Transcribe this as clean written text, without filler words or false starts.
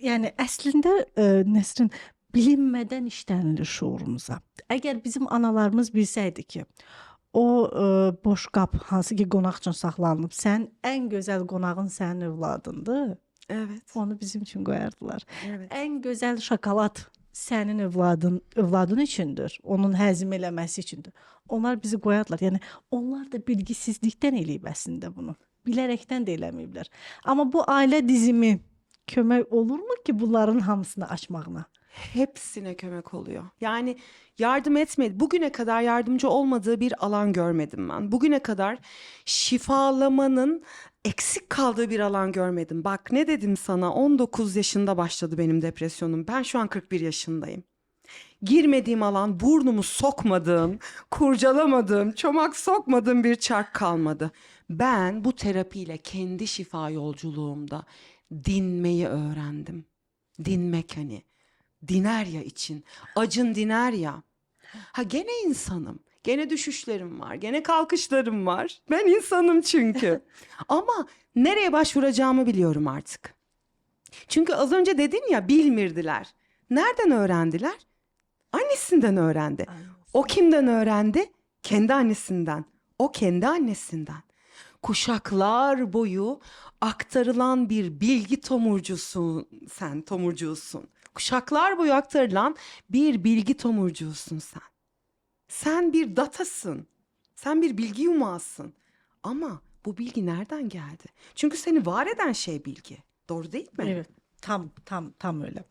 Yəni əslində Nesrin bilinmədən işlənilir şuurumuza. Əgər bizim analarımız bilsəydi ki, o boş qab hansı ki qonaq üçün saxlanılıb, sən ən gözəl qonağın sənin övladındır, Evet. onu bizim üçün qoyardılar. Evet. Ən gözəl şokolad sənin övladın üçündür, onun həzm eləməsi üçündür. Onlar bizi qoyardılar. Yəni onlar da bilgisizlikdən eləyib əslində bunu. Bilərəkdən də eləməyiblər. Amma bu ailə dizimi kömək olurmu ki bunların hamısını açmağına? Hepsine kömek oluyor. Yani yardım etmedi. Bugüne kadar yardımcı olmadığı bir alan görmedim ben. Bugüne kadar şifalamanın eksik kaldığı bir alan görmedim. Bak ne dedim sana, 19 yaşında başladı benim depresyonum. Ben şu an 41 yaşındayım. Girmediğim alan, burnumu sokmadığım, kurcalamadığım, çomak sokmadığım bir çark kalmadı. Ben bu terapiyle kendi şifa yolculuğumda dinmeyi öğrendim. Dinmek hani. Diner ya için. Acın diner ya. Ha gene insanım. Gene düşüşlerim var. Gene kalkışlarım var. Ben insanım çünkü. Ama nereye başvuracağımı biliyorum artık. Çünkü az önce dedin ya, bilmirdiler. Nereden öğrendiler? Annesinden öğrendi. O kimden öğrendi? Kendi annesinden. O kendi annesinden. Kuşaklar boyu aktarılan bir bilgi tomurcusun sen, tomurcuğusun. Kuşaklar boyu aktarılan bir bilgi tomurcuğusun sen. Sen bir datasın. Sen bir bilgi yumağısın. Ama bu bilgi nereden geldi? Çünkü seni var eden şey bilgi. Doğru değil mi? Evet. Tam öyle.